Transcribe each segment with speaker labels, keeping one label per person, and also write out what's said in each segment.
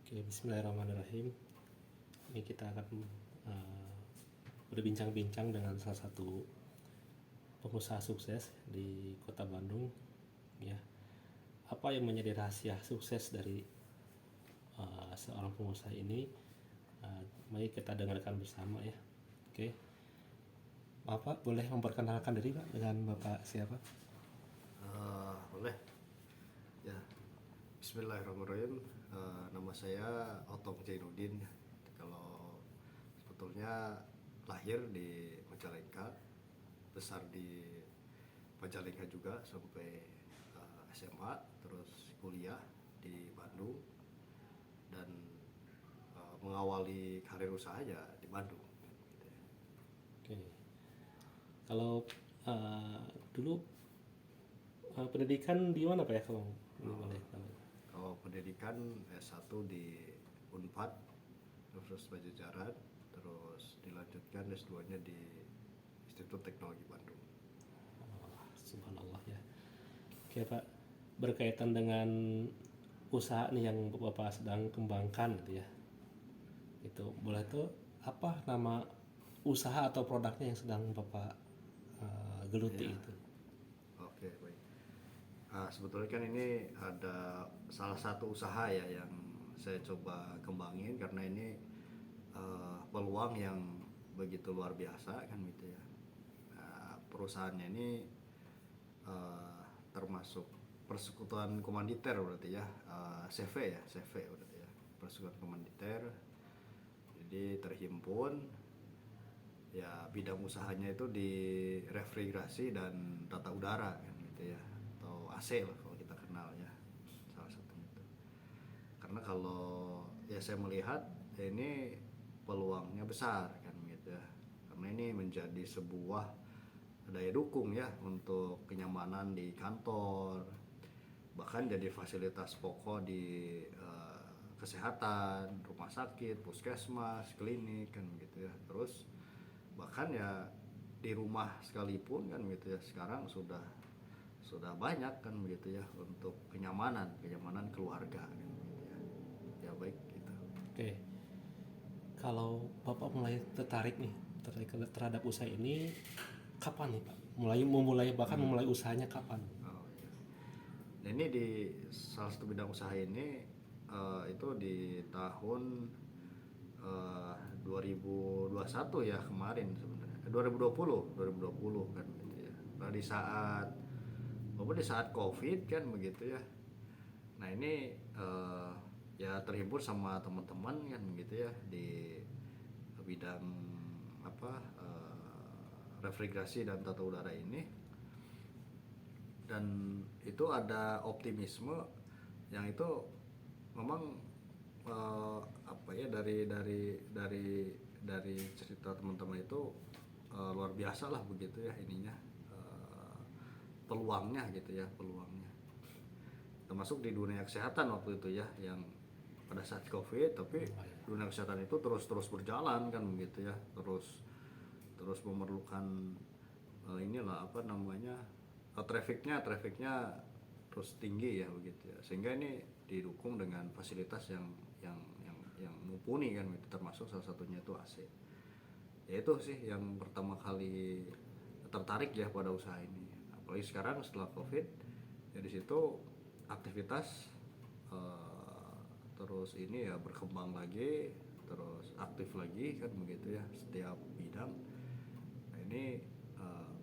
Speaker 1: Oke, bismillahirrahmanirrahim. Ini kita akan uh, berbincang-bincang dengan salah satu pengusaha sukses di Kota Bandung. Ya, apa yang menjadi rahasia sukses dari seorang pengusaha ini? Mari kita dengarkan bersama ya. Oke, Bapak boleh memperkenalkan diri Pak dengan Bapak siapa?
Speaker 2: Boleh ya. Bismillahirrahmanirrahim. Nama saya Otong Zainuddin. Kalau sebetulnya lahir di Majalengka, besar di Majalengka juga sampai SMA, terus kuliah di Bandung dan mengawali karir usaha ya di Bandung. Gitu ya.
Speaker 1: Oke, kalau dulu pendidikan di mana Pak ya kalau ini boleh tahu?
Speaker 2: Kalau pendidikan S1 di Unpad, Universitas Pajajaran, terus dilanjutkan S2-nya di Institut Teknologi Bandung.
Speaker 1: Subhanallah ya. Oke Pak, berkaitan dengan usaha nih yang Bapak sedang kembangkan gitu ya. Itu boleh tuh apa nama usaha atau produknya yang sedang Bapak geluti
Speaker 2: Ya,
Speaker 1: itu?
Speaker 2: oke, baik. Sebetulnya kan ini ada salah satu usaha ya yang saya coba kembangin karena ini peluang yang begitu luar biasa kan gitu ya. Perusahaannya ini eh, termasuk persekutuan komanditer berarti ya, CV ya, CV berarti ya, persekutuan komanditer. Jadi terhimpun ya, bidang usahanya itu di refrigerasi dan tata udara kan gitu ya, atau AC lah kalau kita kenal ya, salah satunya itu. Karena kalau ya saya melihat ya ini peluangnya besar kan gitu ya, karena ini menjadi sebuah daya dukung ya untuk kenyamanan di kantor, bahkan jadi fasilitas pokok di kesehatan, rumah sakit, puskesmas, klinik kan gitu ya. Terus bahkan ya di rumah sekalipun kan gitu ya, sekarang sudah banyak kan begitu ya untuk kenyamanan keluarga kan gitu ya. Ya baik gitu.
Speaker 1: Oke, kalau Bapak mulai tertarik nih terhadap usaha ini kapan nih Pak? Memulai usahanya kapan?
Speaker 2: Oh, iya. Nah, ini di salah satu bidang usaha ini itu di tahun 2021 ya, kemarin sebenarnya. 2020 kan gitu ya. Nah, di saat Covid kan begitu ya. Nah, ini ya terhibur sama teman-teman kan gitu ya di bidang apa, refrigerasi dan tata udara ini, dan itu ada optimisme yang itu memang apa ya, dari cerita teman-teman itu luar biasa lah begitu ya ininya, peluangnya gitu ya, peluangnya termasuk di dunia kesehatan waktu itu ya, yang pada saat Covid, tapi dunia kesehatan itu terus berjalan kan begitu ya, terus memerlukan inilah apa namanya, trafficnya terus tinggi ya begitu ya, sehingga ini didukung dengan fasilitas yang mumpuni kan gitu, termasuk salah satunya itu AC. Ya itu sih yang pertama kali tertarik ya pada usaha ini, apalagi sekarang setelah Covid ya, di situ aktivitas terus ini ya berkembang lagi, terus aktif lagi kan begitu ya, setiap bidang. Nah, ini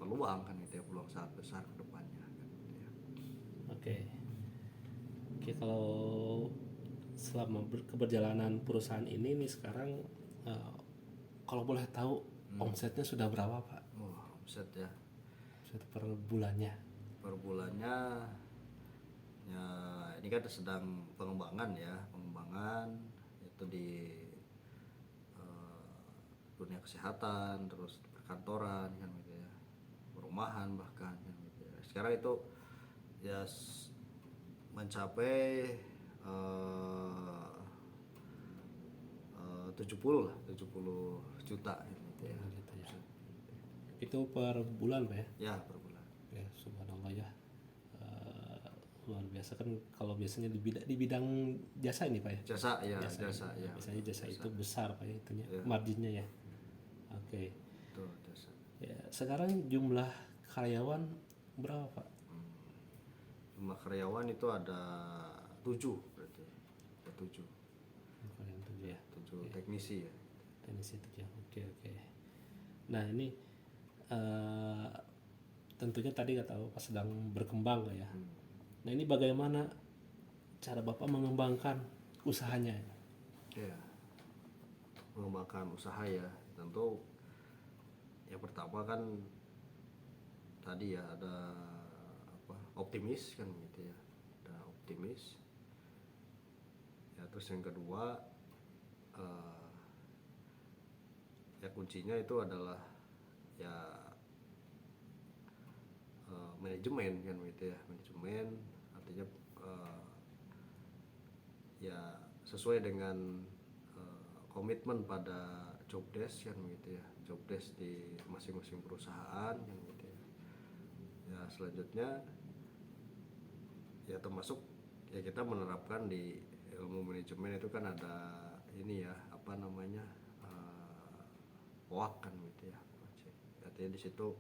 Speaker 2: peluang kan gitu ya, peluang sangat besar ke depannya kan gitu ya.
Speaker 1: Oke, oke kalau selama keberjalanan perusahaan ini nih sekarang eh, kalau boleh tahu omsetnya sudah berapa Pak?
Speaker 2: Omset ya,
Speaker 1: Omset per bulannya.
Speaker 2: per bulannya ya, ini kan sedang pengembangan ya, pengembangan itu di eh, dunia kesehatan, terus perkantoran kan gitu ya, perumahan bahkan kan gitu ya. Sekarang itu ya mencapai 70 lah, 70 juta gitu ya.
Speaker 1: Gitu ya. Itu per bulan Pak ya?
Speaker 2: Ya per bulan.
Speaker 1: Ya subhanallah ya. Eh, luar biasa kan. Kalau biasanya di bidang jasa ini Pak ya.
Speaker 2: Jasa ya,
Speaker 1: Jasa,
Speaker 2: jasa
Speaker 1: ini.
Speaker 2: ya.
Speaker 1: Biasanya jasa itu besar Pak ya itunya,
Speaker 2: Ya.
Speaker 1: marginnya ya. Oke.
Speaker 2: Betul, jasa.
Speaker 1: Ya, sekarang jumlah karyawan berapa Pak?
Speaker 2: Jumlah karyawan itu ada 7 berarti. Ada 7.
Speaker 1: Karyawan 7 ya.
Speaker 2: 7 teknisi ya.
Speaker 1: Teknisi 7. Oke, oke. Nah, ini eh, tentunya tadi kata Bapak sedang berkembang ya. Nah, ini bagaimana cara Bapak mengembangkan usahanya?
Speaker 2: Ya. Mengembangkan usaha ya. Tentu yang pertama kan tadi ya ada apa? Optimis kan gitu ya. Ada optimis. Ya, terus yang kedua ya kuncinya itu adalah ya manajemen kan gitu ya. Manajemen artinya ya sesuai dengan komitmen pada job desk kan gitu ya. Job desk di masing-masing perusahaan kan gitu ya. Ya selanjutnya ya termasuk ya kita menerapkan di ilmu manajemen itu kan ada ini ya apa namanya POAK kan gitu ya. Artinya di situ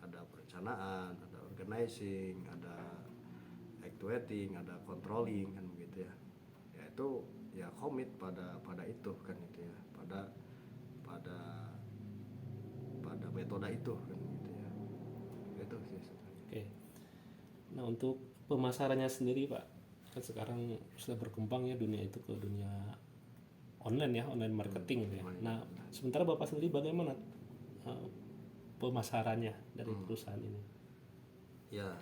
Speaker 2: ada perencanaan, ada organizing, ada actuating, ada controlling kan begitu ya. Ya itu ya komit pada itu kan gitu ya. Pada metode itu kan gitu ya. Itu sih sebenarnya.
Speaker 1: Oke. Nah, untuk pemasarannya sendiri Pak, kan sekarang sudah berkembang ya dunia itu ke dunia online ya, online marketing gitu ya. Nah, sementara Bapak sendiri bagaimana pemasarannya dari perusahaan ini?
Speaker 2: Ya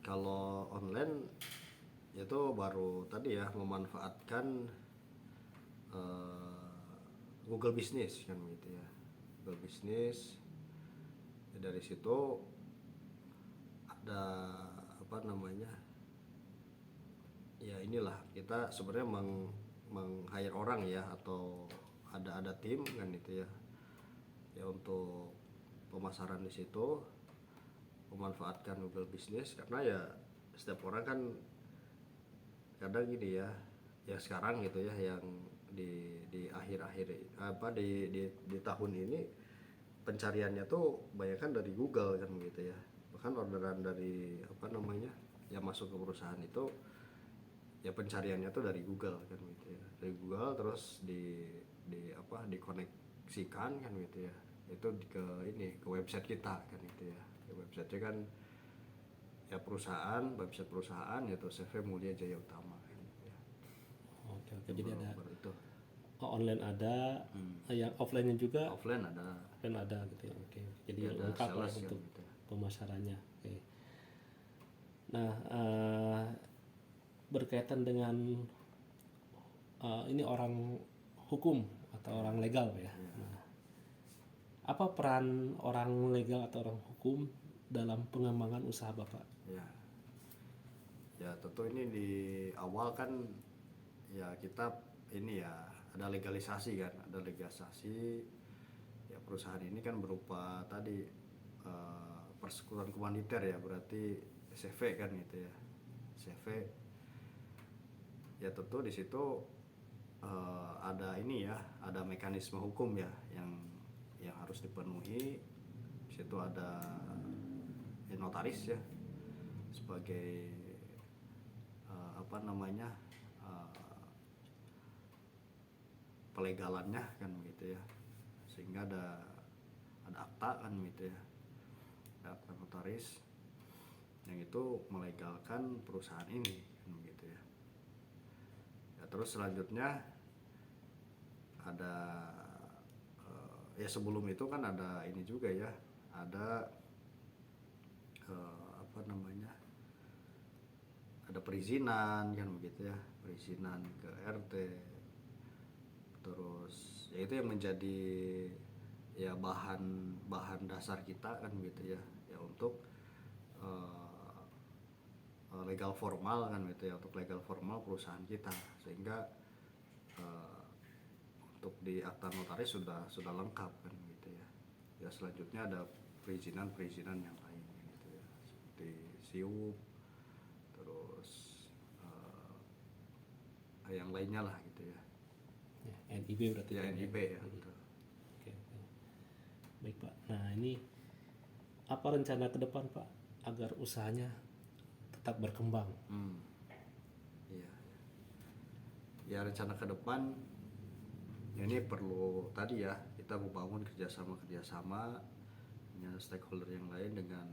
Speaker 2: kalau online itu baru tadi ya memanfaatkan Google Business kan gitu ya. Google Business ya, dari situ ada apa namanya ya inilah kita sebenarnya meng-hire orang ya atau ada tim kan gitu ya ya untuk pemasaran di situ memanfaatkan Google Business karena ya setiap orang kan kadang gini ya ya sekarang gitu ya yang di akhir-akhir apa di tahun ini pencariannya tuh banyak kan dari Google kan gitu ya, bahkan orderan dari apa namanya yang masuk ke perusahaan itu ya pencariannya tuh dari Google kan gitu ya, dari Google terus di apa dikoneksikan kan gitu ya itu ke ini ke website kita kan gitu ya, websitenya kan ya perusahaan, website perusahaan yaitu CV Mulia Jaya Utama kan gitu ya.
Speaker 1: Oke, oke. Jadi ada
Speaker 2: Baru itu
Speaker 1: online ada, yang offline-nya juga
Speaker 2: offline ada
Speaker 1: offline ada gitu ya. Oke. Jadi
Speaker 2: ada
Speaker 1: lengkap lah
Speaker 2: sales kan
Speaker 1: untuk
Speaker 2: gitu.
Speaker 1: pemasarannya. Oke. Nah, berkaitan dengan ini orang hukum atau orang legal ya. Nah, apa peran orang legal atau orang hukum dalam pengembangan usaha Bapak?
Speaker 2: Ya, ya tentu ini di awal kan ya kita ini ya ada legalisasi kan, ada legalisasi ya perusahaan ini kan berupa tadi persekutuan komaniter ya berarti CV kan gitu ya, CV ya tentu di situ ada ini ya, ada mekanisme hukum ya yang harus dipenuhi. Di situ ada notaris ya sebagai apa namanya pelegalannya kan gitu ya, sehingga ada akta kan gitu ya, ada akta notaris yang itu melegalkan perusahaan ini kan gitu ya. Ya terus selanjutnya ada ya sebelum itu kan ada ini juga ya, ada apa namanya ada perizinan kan begitu ya, perizinan ke RT, terus ya itu yang menjadi ya bahan dasar kita kan gitu ya, ya untuk legal formal kan gitu ya, untuk legal formal perusahaan kita, sehingga untuk di akta notaris sudah lengkap kan gitu ya. Ya selanjutnya ada perizinan yang lain gitu ya, seperti SIUP, terus yang lainnya lah gitu ya.
Speaker 1: Ya, NIB berarti
Speaker 2: Ya
Speaker 1: kan
Speaker 2: NIB ya.
Speaker 1: Oke,
Speaker 2: Betul.
Speaker 1: oke. Baik Pak. Nah ini apa rencana ke depan Pak agar usahanya tetap berkembang?
Speaker 2: Iya. Ya rencana ke depan ini perlu tadi ya kita membangun kerjasama dengan stakeholder yang lain dengan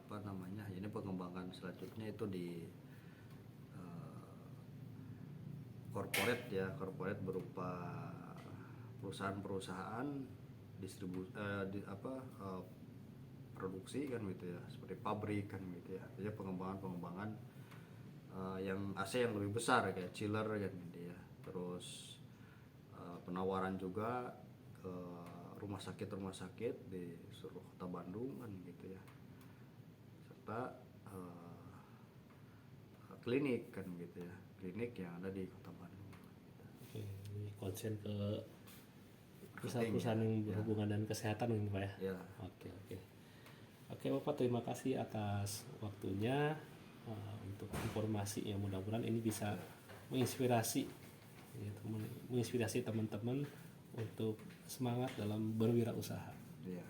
Speaker 2: apa namanya ini pengembangan selanjutnya itu di corporate berupa perusahaan-perusahaan produksi kan gitu ya, seperti pabrik kan gitu ya. Jadi pengembangan yang AC yang lebih besar kayak chiller kan gitu ya. Terus penawaran juga ke rumah sakit di seluruh kota Bandung kan gitu ya. Serta klinik kan gitu ya, klinik yang ada di kota Bandung.
Speaker 1: Oke, ini konsen ke
Speaker 2: Marketing,
Speaker 1: perusahaan-perusahaan yang
Speaker 2: ya.
Speaker 1: berhubungan dengan kesehatan ini Pak ya.
Speaker 2: Ya.
Speaker 1: Oke, oke. Oke Bapak, terima kasih atas waktunya untuk informasi yang mudah-mudahan ini bisa menginspirasi gitu, menginspirasi teman-teman untuk semangat dalam berwirausaha.
Speaker 2: Ya.